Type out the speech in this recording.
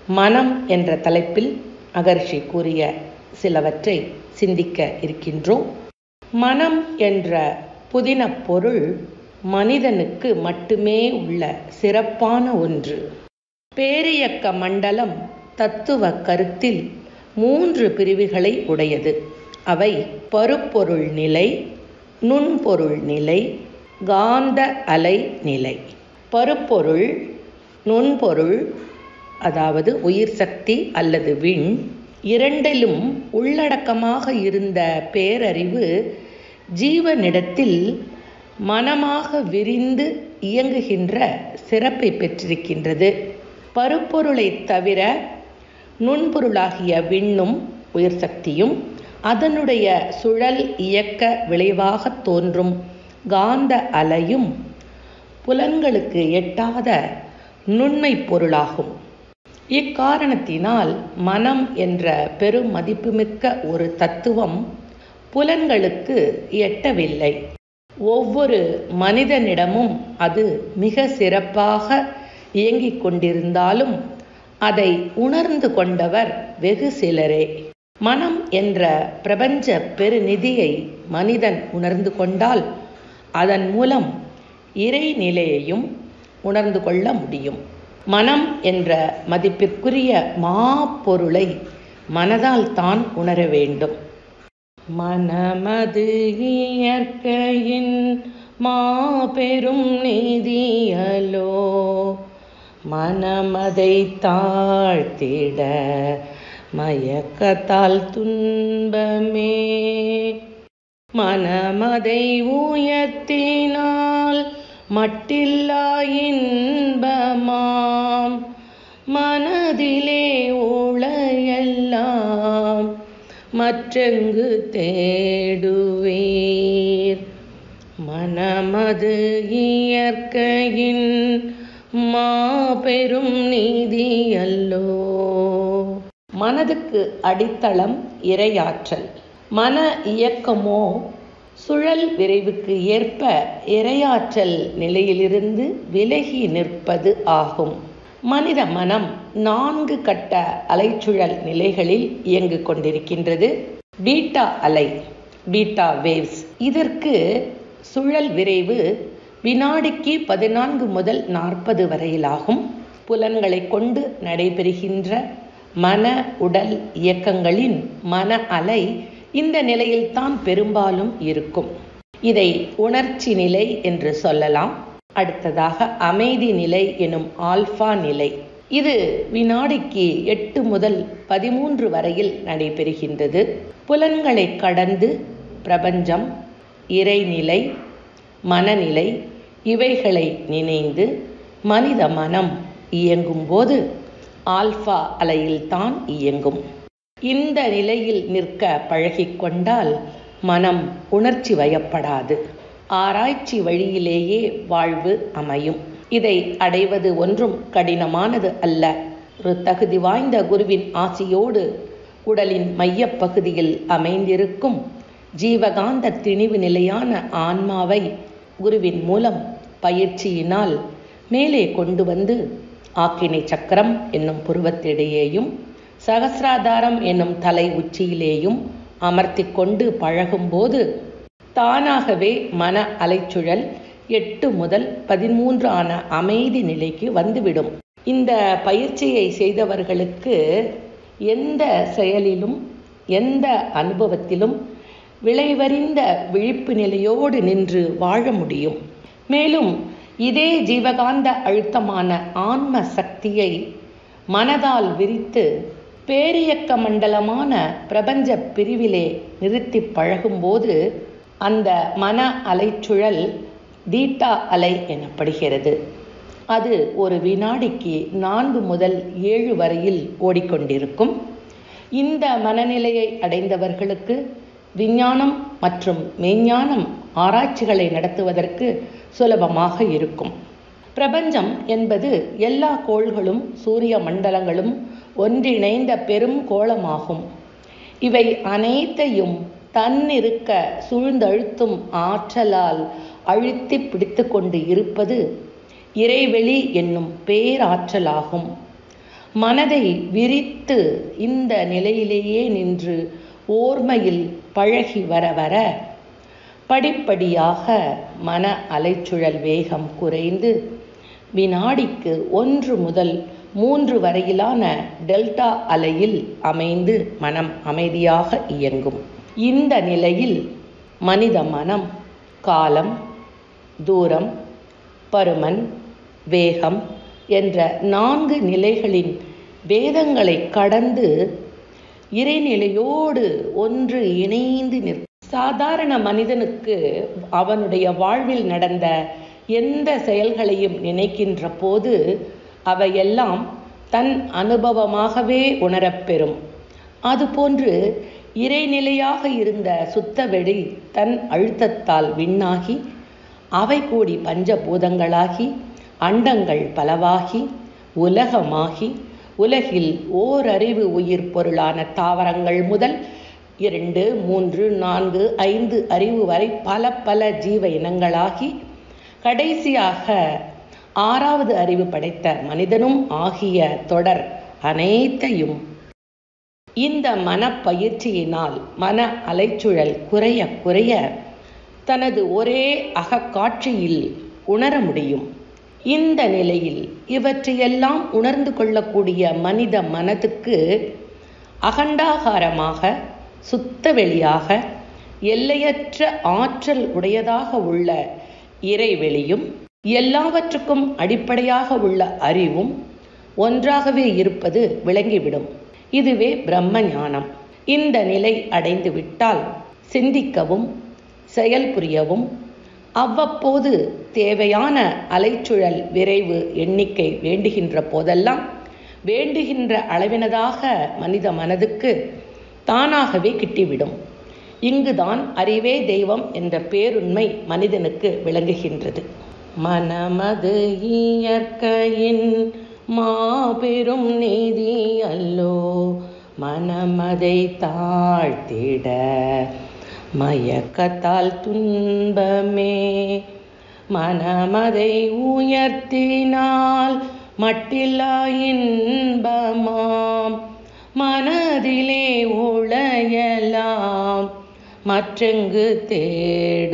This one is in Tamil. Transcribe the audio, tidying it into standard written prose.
மனம் என்ற தலைப்பில் அகர்ஷி கூறிய சிலவற்றை சிந்திக்க இருக்கின்றோம். மனம் என்ற புதின பொருள் மனிதனுக்கு மட்டுமே உள்ள சிறப்பான ஒன்று. பேரியக்க மண்டலம் தத்துவ கருத்தில் 3 பிரிவுகளை உடையது. அவை பருப்பொருள் நிலை, நுண்பொருள் நிலை, காந்த அலை நிலை. பருப்பொருள், நுண்பொருள் அதாவது உயிர் சக்தி அல்லது விண், இரண்டிலும் உள்ளடக்கமாக இருந்த பேரறிவு ஜீவனிடத்தில் மனமாக விரிந்து இயங்குகின்ற சிறப்பை பெற்றிருக்கின்றது. பருப்பொருளை தவிர நுண்பொருளாகிய விண்ணும் உயிர் சக்தியும் அதனுடைய சுழல் இயக்க விளைவாக தோன்றும் காந்த அலையும் புலன்களுக்கு எட்டாத நுண்மை பொருளாகும். இக்காரணத்தினால் மனம் என்ற பெரும் மதிப்புமிக்க ஒரு தத்துவம் புலன்களுக்கு எட்டவில்லை. ஒவ்வொரு மனிதனிடமும் அது மிக சிறப்பாக இயங்கிக் கொண்டிருந்தாலும் அதை உணர்ந்து கொண்டவர் வெகு சிலரே. மனம் என்ற பிரபஞ்ச பெருநிதியை மனிதன் உணர்ந்து கொண்டால் அதன் மூலம் இறைநிலையையும் உணர்ந்து கொள்ள முடியும். மனம் என்ற மதிப்பிற்குரிய மாப்பொருளை மனதால் தான் உணர வேண்டும். மனமது இயற்கையின் மாபெரும் நிதியலோ, மனமதை தாழ்த்திட மயக்கத்தால் துன்பமே, மனமதை உயர்த்தினால் மட்டில்லா இன்பமாம், மனதிலே உளையெல்லாம் மற்றெங்கு தேடுவீர். மனமது இயற்கையின் மாபெரும் நீதியல்லோ. மனதுக்கு அடித்தளம் இறையாற்றல். மன இயக்கமோ சுழல் விரைவுக்கு ஏற்ப இறையாற்றல் நிலையிலிருந்து விலகி நிற்பது ஆகும். மனித மனம் 4 கட்ட அலைச்சுழல் நிலைகளில் இயங்கிக் கொண்டிருக்கின்றது. பீட்டா அலை, பீட்டா வேவ்ஸ். இதற்கு சுழல் விரைவு வினாடிக்கு 14 முதல் 40 வரையிலாகும். புலன்களை கொண்டு நடைபெறுகின்ற மன உடல் இயக்கங்களின் மன அலை இந்த நிலையில்தான் பெரும்பாலும் இருக்கும். இதை உணர்ச்சி நிலை என்று சொல்லலாம். அடுத்ததாக அமைதி நிலை எனும் ஆல்பா நிலை. இது வினாடிக்கு 8 முதல் 13 வரையில் நடைபெறுகின்றது. புலன்களை கடந்து பிரபஞ்சம், இறைநிலை, மனநிலை இவைகளை நினைந்து மனித மனம் இயங்கும் போது ஆல்பா அலையில்தான் இயங்கும். இந்த நிலையில் நிற்க பழகிக்கொண்டால் மனம் உணர்ச்சி வயப்படாது. ஆராய்ச்சி வழியிலேயே வாழ்வு அமையும். இதை அடைவது ஒன்றும் கடினமானது அல்ல. ஒரு தகுதி வாய்ந்த குருவின் ஆசியோடு உடலின் மையப்பகுதியில் அமைந்திருக்கும் ஜீவகாந்த திணிவு நிலையான ஆன்மாவை குருவின் மூலம் பயிற்சியினால் மேலே கொண்டு வந்து ஆக்கினை சக்கரம் என்னும் புருவத்திடையேயும் சகசிராதாரம் என்னும் தலை உச்சியிலேயும் அமர்த்தி கொண்டு பழகும்போது தானாகவே மன அலைச்சுழல் 8 முதல் 13 ஆன அமைதி நிலைக்கு வந்துவிடும். இந்த பயிற்சியை செய்தவர்களுக்கு எந்த செயலிலும் எந்த அனுபவத்திலும் விளைவறிந்த விழிப்பு நிலையோடு நின்று வாழ முடியும். மேலும் இதே ஜீவகாந்த அழுத்தமான ஆன்ம சக்தியை மனதால் விரித்து பேரியக்க மண்டலமான பிரபஞ்ச பிரிவிலே நிறுத்தி பழகும்போது அந்த மன அலைச்சுழல் பீட்டா அலை எனப்படுகிறது. அது ஒரு வினாடிக்கு 4 முதல் 7 வரையில் ஓடிக்கொண்டிருக்கும். இந்த மனநிலையை அடைந்தவர்களுக்கு விஞ்ஞானம் மற்றும் மெய்ஞானம் ஆராய்ச்சிகளை நடத்துவதற்கு சுலபமாக இருக்கும். பிரபஞ்சம் என்பது எல்லா கோள்களும் சூரிய மண்டலங்களும் ஒன்றிணைந்த பெரும் கோளமாகும். இவை அனைத்தையும் தன்னிருக்க சூழ்ந்தழுத்தும் ஆற்றலால் அழுத்தி பிடித்து கொண்டு இருப்பது இறைவெளி என்னும் பேராற்றலாகும். மனதை விரித்து இந்த நிலையிலேயே நின்று ஓர்மையில் பழகி வர வர படிப்படியாக மன அலைச்சுழல் வேகம் குறைந்து வினாடிக்கு 1 முதல் 3 வரையிலான டெல்டா அலையில் அமைந்து மனம் அமைதியாக இயங்கும். இந்த நிலையில் மனித மனம் காலம், தூரம், பருமன், வேகம் என்ற 4 நிலைகளின் வேதங்களை கடந்து இறைநிலையோடு ஒன்று இணைந்து நிற்கும். சாதாரண மனிதனுக்கு அவனுடைய வாழ்வில் நடந்த எந்த செயல்களையும் நினைக்கின்ற போது அவையெல்லாம் தன் அனுபவமாகவே உணரப்பெறும். அதுபோன்று இறைநிலையாக இருந்த சுத்தவெளி தன் அழுத்தத்தால் விண்ணாகி அவை கூடி பஞ்சபூதங்களாகி அண்டங்கள் பலவாகி உலகமாகி உலகில் ஓரறிவு உயிர் பொருளான தாவரங்கள் முதல் 2, 3, 4, 5 அறிவு வரை பல பல ஜீவ இனங்களாகி கடைசியாக 6வது அறிவு படைத்த மனிதனும் ஆகிய தொடர் அனைத்தையும் இந்த மனப்பயிற்சியினால் மன அலைச்சுழல் குறைய குறைய தனது ஒரே அகக்காட்சியில் உணர முடியும். இந்த நிலையில் இவற்றையெல்லாம் உணர்ந்து கொள்ளக்கூடிய மனித மனதுக்கு அகண்டாகாரமாக சுத்த வெளியாக எல்லையற்ற ஆற்றல் உடையதாக உள்ள இறைவெளியும் எல்லாவற்றுக்கும் அடிப்படையாக உள்ள அறிவும் ஒன்றாகவே இருப்பது விளங்கிவிடும். இதுவே பிரம்ம ஞானம். இந்த நிலை அடைந்து விட்டால் சிந்திக்கவும் செயல் புரியவும் அவ்வப்போது தேவையான அலைச்சுழல் விரைவு எண்ணிக்கை வேண்டுகின்ற போதெல்லாம் வேண்டுகின்ற அளவினதாக மனித மனதுக்கு தானாகவே கிட்டிவிடும். இங்குதான் அறிவே தெய்வம் என்ற பேருண்மை மனிதனுக்கு விளங்குகின்றது. மனமது இயற்கையின் மாபெரும் நீதி அல்லோ, மனமதை தாழ்த்திட மயக்கத்தால் துன்பமே, மனமதை உயர்த்தினால் மட்டில்லா இன்பமாம், மனதிலே உளையலாம் மற்றெங்கு தேடு.